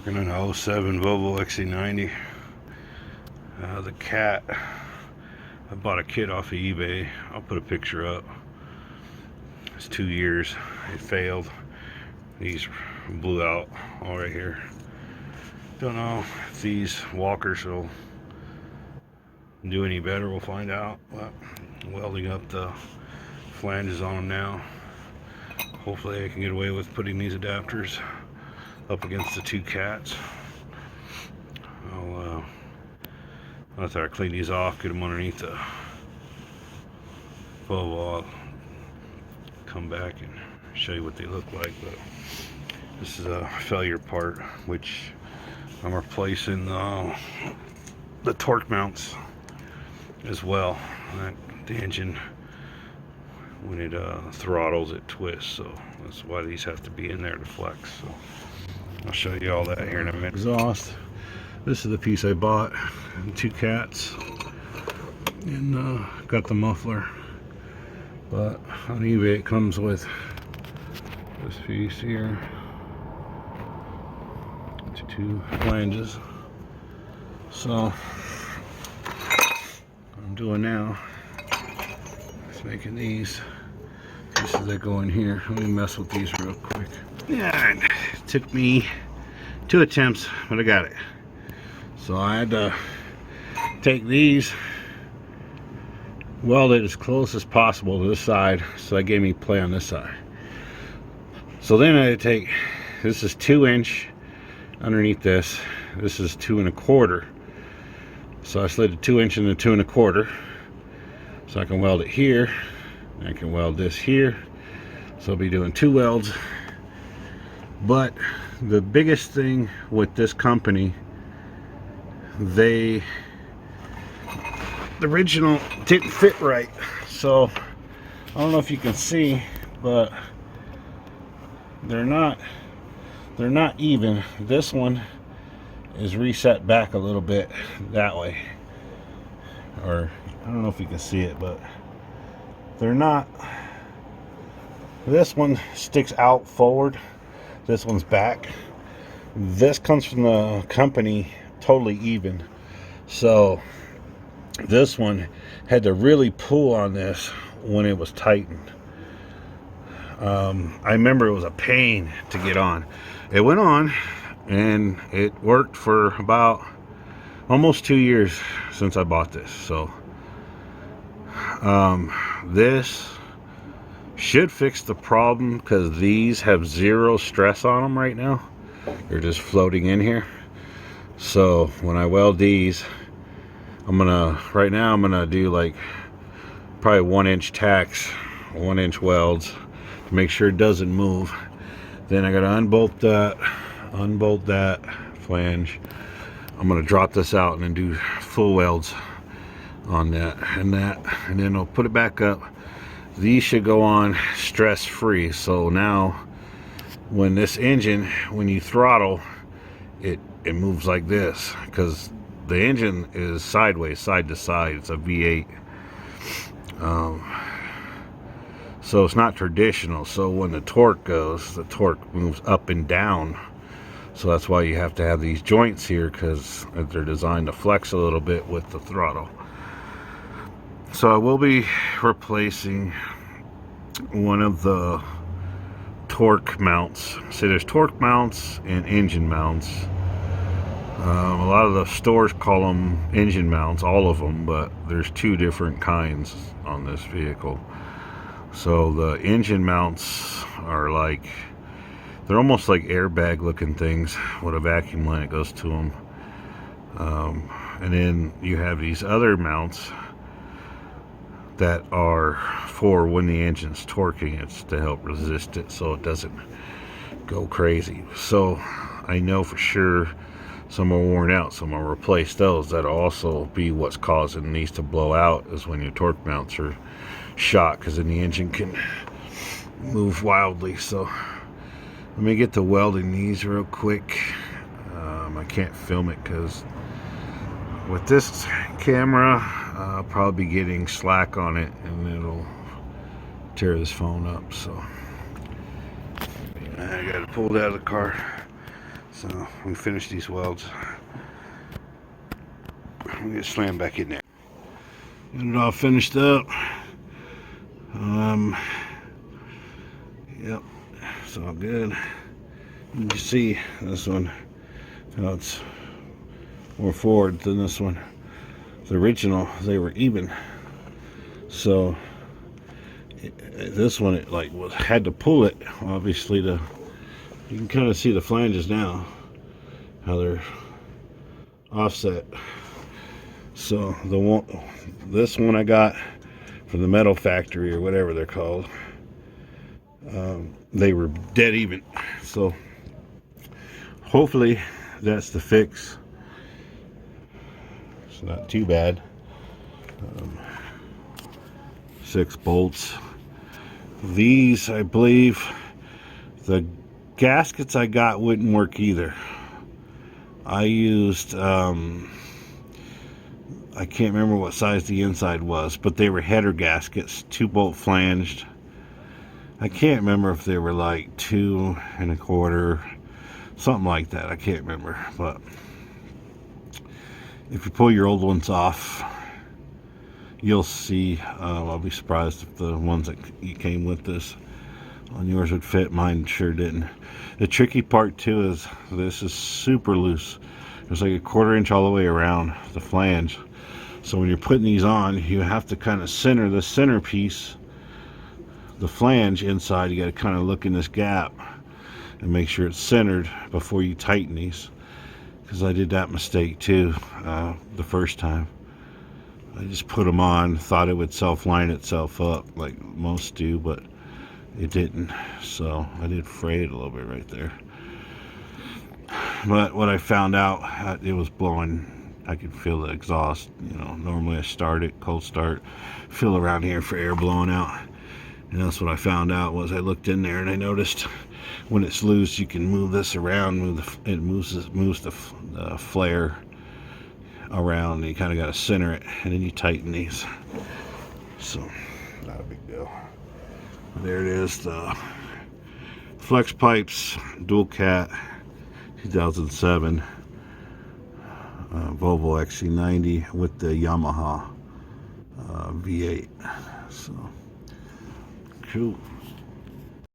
Working on a 07 Volvo XC90. The cat, I bought a kit off of eBay. I'll put a picture up. It's 2 years. It failed. These blew out all right here. Don't know if these walkers will do any better. We'll find out. But I'm welding up the flanges on them now. Hopefully I can get away with putting these adapters up against the two cats. After I clean these off, get them underneath the Volvo, I'll come back and show you what they look like. But this is a failure part, which I'm replacing the torque mounts as well. The engine, when it throttles, it twists, so that's why these have to be in there to flex. So I'll show you all that here in a minute. Exhaust. This is the piece I bought. Two cats, and got the muffler. But on eBay, it comes with this piece here, two flanges. So what I'm doing now is making these pieces that go in here. Let me mess with these real quick. Yeah, it took me 2 attempts, but I got it. So I had to take these, weld it as close as possible to this side, so that gave me play on this side. So then I had to take, this is 2" underneath this. This is 2 1/4. So I slid a 2" into 2 1/4. So I can weld it here. I can weld this here. So I'll be doing 2 welds. But the biggest thing with this company, the original didn't fit right. So I don't know if you can see, but they're not even. This one is reset back a little bit that way, or I don't know if you can see it, but they're not. This one sticks out forward, this one's back. This comes from the company totally even. So this one had to really pull on this when it was tightened. I remember it was a pain to get on. It went on and it worked for about almost 2 years since I bought this. So this should fix the problem, because these have 0 stress on them right now. They're just floating in here. So when I weld these, right now I'm gonna do like probably 1" tacks, 1" welds to make sure it doesn't move. Then I gotta unbolt that flange. I'm gonna drop this out and then do full welds on that, and then I'll put it back up. These should go on stress free. So now when this engine, when you throttle it, it moves like this, because the engine is sideways, side to side. It's a V8. So it's not traditional. So when the torque goes, the torque moves up and down. So that's why you have to have these joints here, because they're designed to flex a little bit with the throttle. So I will be replacing one of the torque mounts. So there's torque mounts and engine mounts. A lot of the stores call them engine mounts, all of them, but there's 2 different kinds on this vehicle. So the engine mounts are like, they're almost like airbag looking things with a vacuum line that goes to them. And then you have these other mounts that are for when the engine's torquing. It's to help resist it so it doesn't go crazy. So I know for sure some are worn out, so I'm gonna replace those. That'll also be what's causing these to blow out, is when your torque mounts are shot, because then the engine can move wildly. So let me get to welding these real quick. I can't film it because with this camera I'll probably be getting slack on it and it'll tear this phone up. So I got it pulled out of the car. So we finish these welds. We get slammed back in there. Got it all finished up. Yep, it's all good. You can see this one, how it's more forward than this one. The original, they were even. So this one, it like had to pull it, obviously, to. You can kind of see the flanges now, how they're offset. So this one I got from the metal factory or whatever they're called, they were dead even. So hopefully that's the fix. It's not too bad. 6 bolts. These, I believe, the gaskets I got wouldn't work either. I used I can't remember what size the inside was, but they were header gaskets, 2-bolt flanged. I can't remember if they were like 2 1/4, something like that. I can't remember, but if you pull your old ones off, you'll see. I'll be surprised if the ones that came with this on yours would fit. Mine sure didn't. The tricky part too is this is super loose. There's like a 1/4 inch all the way around the flange. So when you're putting these on, you have to kind of center the centerpiece, the flange inside. You got to kind of look in this gap and make sure it's centered before you tighten these. Because I did that mistake too the first time. I just put them on, thought it would self-line itself up like most do, but it didn't. So I did fray it a little bit right there. But what I found out, it was blowing. I could feel the exhaust. You know, normally I start it, cold start, feel around here for air blowing out. And that's what I found out. Was I looked in there and I noticed when it's loose, you can move this around, it moves the flare around, and you kind of got to center it, and then you tighten these. So not a big deal. There it is, the flex pipes, dual cat, 2007 Volvo XC90 with the Yamaha V8. So cool.